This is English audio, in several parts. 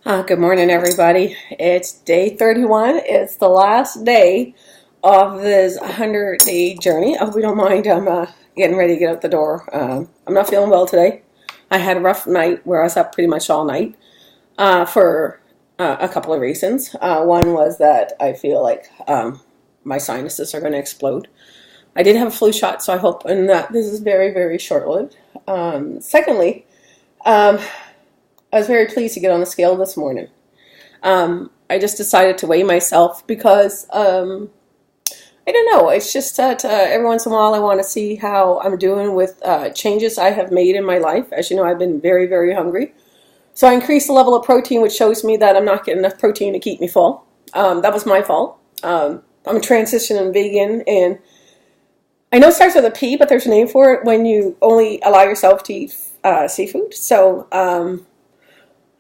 Good morning, everybody. It's day 31. It's the last day of this 100-day journey. I hope you don't mind. I'm getting ready to get out the door. I'm not feeling well today. I had a rough night where I was up pretty much all night for a couple of reasons. One was that I feel like my sinuses are going to explode. I did have a flu shot, so I hope that this is very, very short-lived. Secondly, I was very pleased to get on the scale this morning. I just decided to weigh myself because, I don't know, it's just that every once in a while I want to see how I'm doing with changes I have made in my life. As you know, I've been very, very hungry. So I increased the level of protein, which shows me that I'm not getting enough protein to keep me full. That was my fault. I'm transitioning vegan, and I know it starts with a P, but there's a name for it when you only allow yourself to eat seafood. So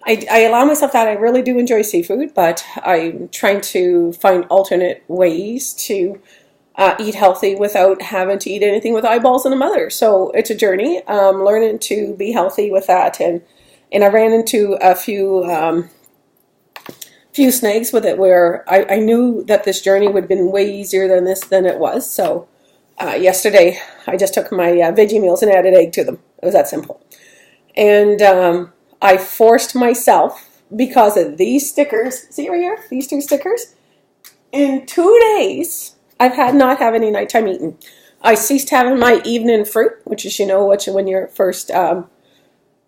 I allow myself that. I really do enjoy seafood, but I'm trying to find alternate ways to eat healthy without having to eat anything with eyeballs in the mother. So it's a journey, learning to be healthy with that. And I ran into a few snags with it where I knew that this journey would have been way easier than it was. So yesterday I just took my veggie meals and added egg to them. It was that simple. And I forced myself because of these stickers. See right here? These two stickers. In 2 days, I've not had any nighttime eating. I ceased having my evening fruit, which is, when you first start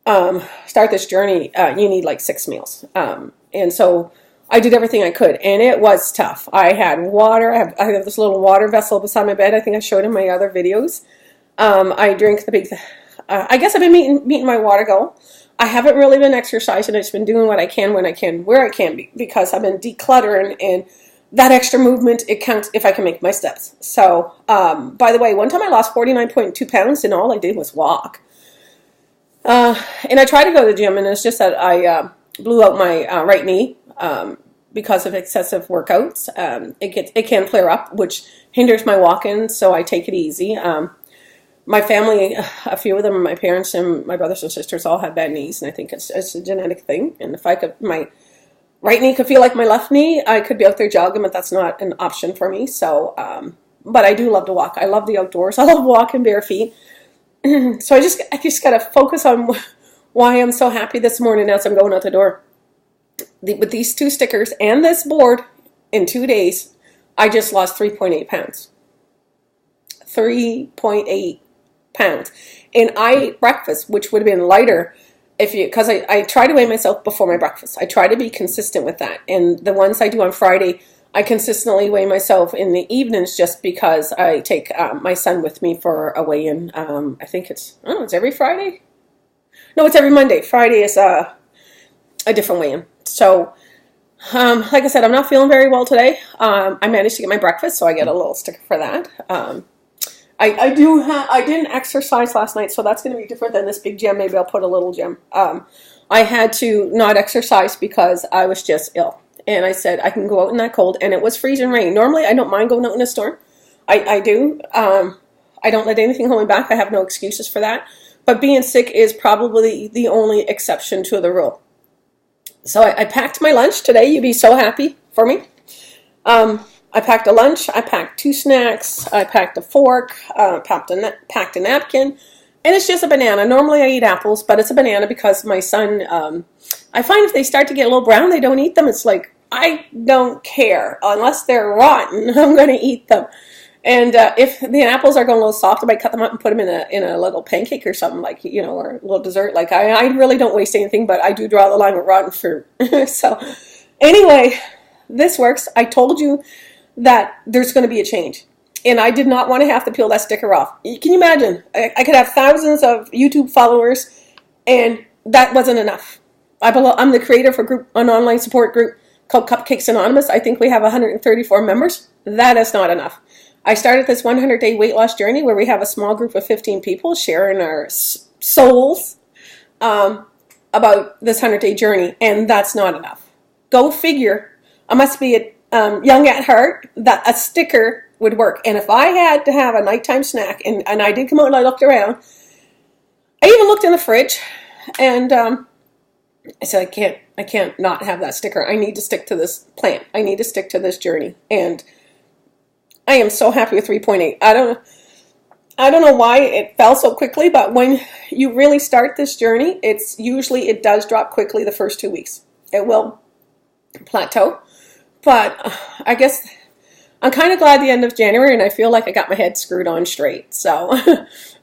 this journey, you need like 6 meals. And so I did everything I could, and it was tough. I had water. I have this little water vessel beside my bed. I think I showed in my other videos. I drink the big. I guess I've been meeting my water goal. I haven't really been exercising. I've just been doing what I can when I can, where I can be, because I've been decluttering, and that extra movement, it counts if I can make my steps. So, by the way, one time I lost 49.2 pounds, and all I did was walk. And I tried to go to the gym, and it's just that I blew out my right knee because of excessive workouts. It can flare up, which hinders my walking, so I take it easy. My family, a few of them, my parents and my brothers and sisters all have bad knees, and I think it's a genetic thing. And if my right knee could feel like my left knee, I could be out there jogging, but that's not an option for me. So, but I do love to walk. I love the outdoors. I love walking bare feet. So I just got to focus on why I'm so happy this morning as I'm going out the door. With these 2 stickers and this board, in 2 days, I just lost 3.8 pounds. 3.8 pounds. And I ate breakfast, which would have been lighter because I try to weigh myself before my breakfast. I try to be consistent with that. And the ones I do on Friday, I consistently weigh myself in the evenings just because I take my son with me for a weigh-in. I think it's every Friday? No, it's every Monday. Friday is a different weigh-in. So, like I said, I'm not feeling very well today. I managed to get my breakfast, so I get a little sticker for that. I didn't exercise last night, so that's going to be different than this big gym. Maybe I'll put a little gym. I had to not exercise because I was just ill. And I said, I can go out in that cold, and it was freezing rain. Normally, I don't mind going out in a storm. I do. I don't let anything hold me back. I have no excuses for that. But being sick is probably the only exception to the rule. So I packed my lunch today. You'd be so happy for me. I packed a lunch, I packed 2 snacks, I packed a fork, packed a napkin, and it's just a banana. Normally I eat apples, but it's a banana because my son, I find if they start to get a little brown, they don't eat them. It's like, I don't care. Unless they're rotten, I'm going to eat them. And if the apples are going a little soft, I might cut them up and put them in a little pancake or something, like, or a little dessert. Like, I really don't waste anything, but I do draw the line with rotten fruit. So, anyway, this works. I told you that there's going to be a change. And I did not want to have to peel that sticker off. Can you imagine? I could have thousands of YouTube followers, and that wasn't enough. I'm the creator for an online support group called Cupcakes Anonymous. I think we have 134 members. That is not enough. I started this 100-day weight loss journey where we have a small group of 15 people sharing our souls about this 100-day journey, and that's not enough. Go figure. I must be young at heart that a sticker would work. And if I had to have a nighttime snack, and I did come out and I looked around, I even looked in the fridge, and I said, I can't not have that sticker. I need to stick to this plan. I need to stick to this journey. And I am so happy with 3.8. I don't know why it fell so quickly, but when you really start this journey, it does drop quickly the first 2 weeks. It will plateau. But I guess I'm kind of glad the end of January, and I feel like I got my head screwed on straight. So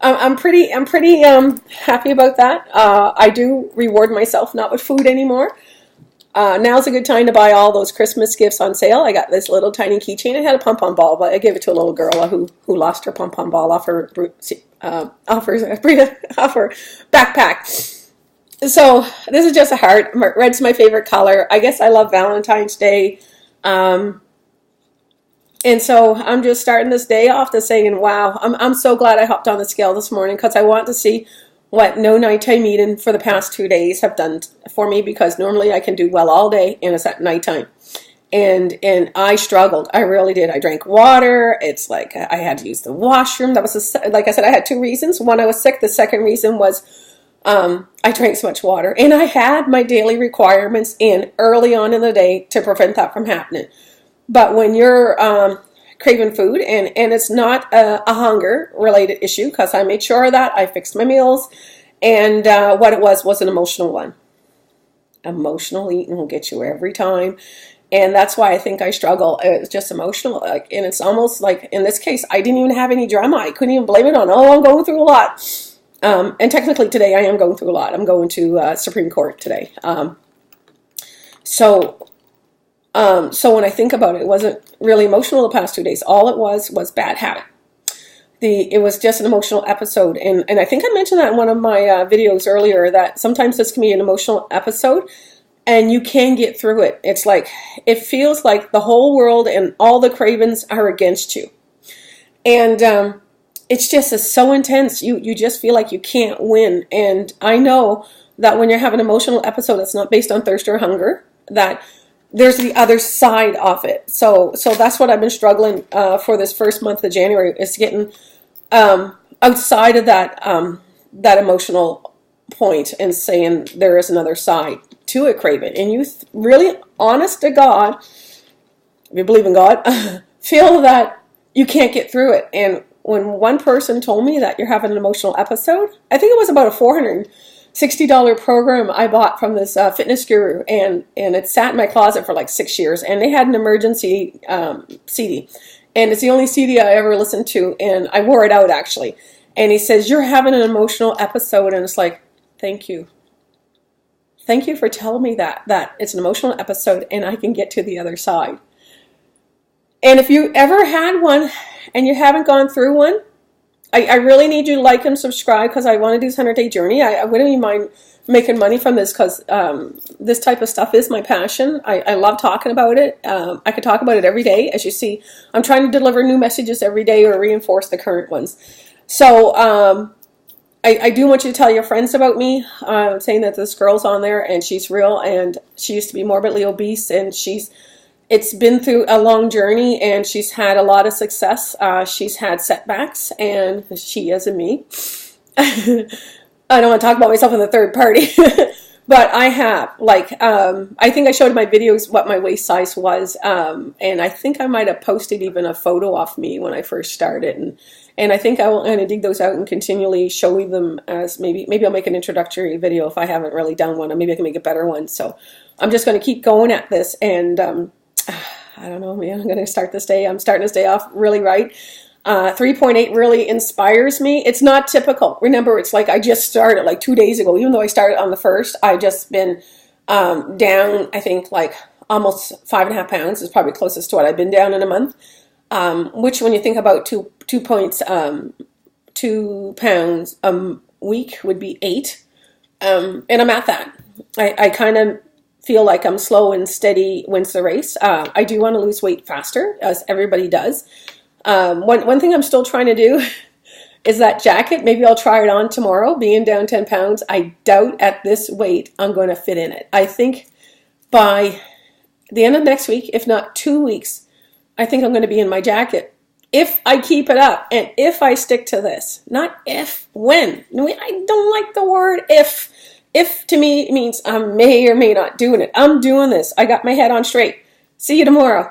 I'm pretty happy about that. I do reward myself not with food anymore. Now's a good time to buy all those Christmas gifts on sale. I got this little tiny keychain. It had a pom-pom ball, but I gave it to a little girl who lost her pom-pom ball off her backpack. So this is just a heart. Red's my favorite color. I guess I love Valentine's Day. And so I'm just starting this day off to saying, wow, I'm so glad I hopped on the scale this morning, because I want to see what no nighttime eating for the past 2 days have done for me, because normally I can do well all day and it's at nighttime. And I struggled. I really did. I drank water. It's like I had to use the washroom. That was, like I said, I had 2 reasons. One, I was sick. The second reason was I drank so much water. And I had my daily requirements in early on in the day to prevent that from happening. But when you're craving food, and it's not a hunger-related issue, because I made sure that I fixed my meals, and what it was an emotional one. Emotional eating will get you every time, and that's why I think I struggle. It's just emotional, and it's almost like, in this case, I didn't even have any drama. I couldn't even blame it on, I'm going through a lot. And technically today I am going through a lot. I'm going to Supreme Court today. So when I think about it, it wasn't really emotional the past 2 days. All it was bad habit. It was just an emotional episode. And I think I mentioned that in one of my videos earlier, that sometimes this can be an emotional episode and you can get through it. It's like, it feels like the whole world and all the cravings are against you. And it's just so intense. You just feel like you can't win. And I know that when you're having an emotional episode, it's not based on thirst or hunger, that there's the other side of it. So that's what I've been struggling for this first month of January, is getting outside of that emotional point and saying there is another side to it, craving. And you really, honest to God, if you believe in God, feel that you can't get through it. And when one person told me that you're having an emotional episode, I think it was about a $460 program I bought from this fitness guru, and it sat in my closet for like 6 years, and they had an emergency CD, and it's the only CD I ever listened to, and I wore it out actually. And he says, you're having an emotional episode, and it's like, thank you for telling me that it's an emotional episode and I can get to the other side. And if you ever had one and you haven't gone through one, I really need you to like and subscribe, because I want to do this 100-day journey. I wouldn't even mind making money from this, because this type of stuff is my passion. I love talking about it. I could talk about it every day. As you see, I'm trying to deliver new messages every day or reinforce the current ones. So I do want you to tell your friends about me, saying that this girl's on there and she's real, and she used to be morbidly obese, and it's been through a long journey, and she's had a lot of success. She's had setbacks, and she isn't me. I don't want to talk about myself in the third party, but I have. I think I showed in my videos what my waist size was, and I think I might have posted even a photo of me when I first started, and I think I will kind of dig those out and continually show them, as maybe I'll make an introductory video if I haven't really done one, or maybe I can make a better one. So I'm just going to keep going at this, and I don't know, man, I'm going to start this day. I'm starting this day off really right. 3.8 really inspires me. It's not typical. Remember, it's like I just started like 2 days ago. Even though I started on the 1st, I've just been down, I think, like almost 5.5 pounds is probably closest to what I've been down in a month. Which, when you think about 2 pounds a week, would be 8. And I'm at that. I kind of feel like I'm slow and steady wins the race. I do want to lose weight faster, as everybody does. One thing I'm still trying to do is that jacket. Maybe I'll try it on tomorrow, being down 10 pounds. I doubt at this weight I'm going to fit in it. I think by the end of next week, if not 2 weeks, I think I'm going to be in my jacket. If I keep it up, and if I stick to this. Not if, when. I don't like the word if. If to me it means I may or may not doing it, I'm doing this. I got my head on straight. See you tomorrow.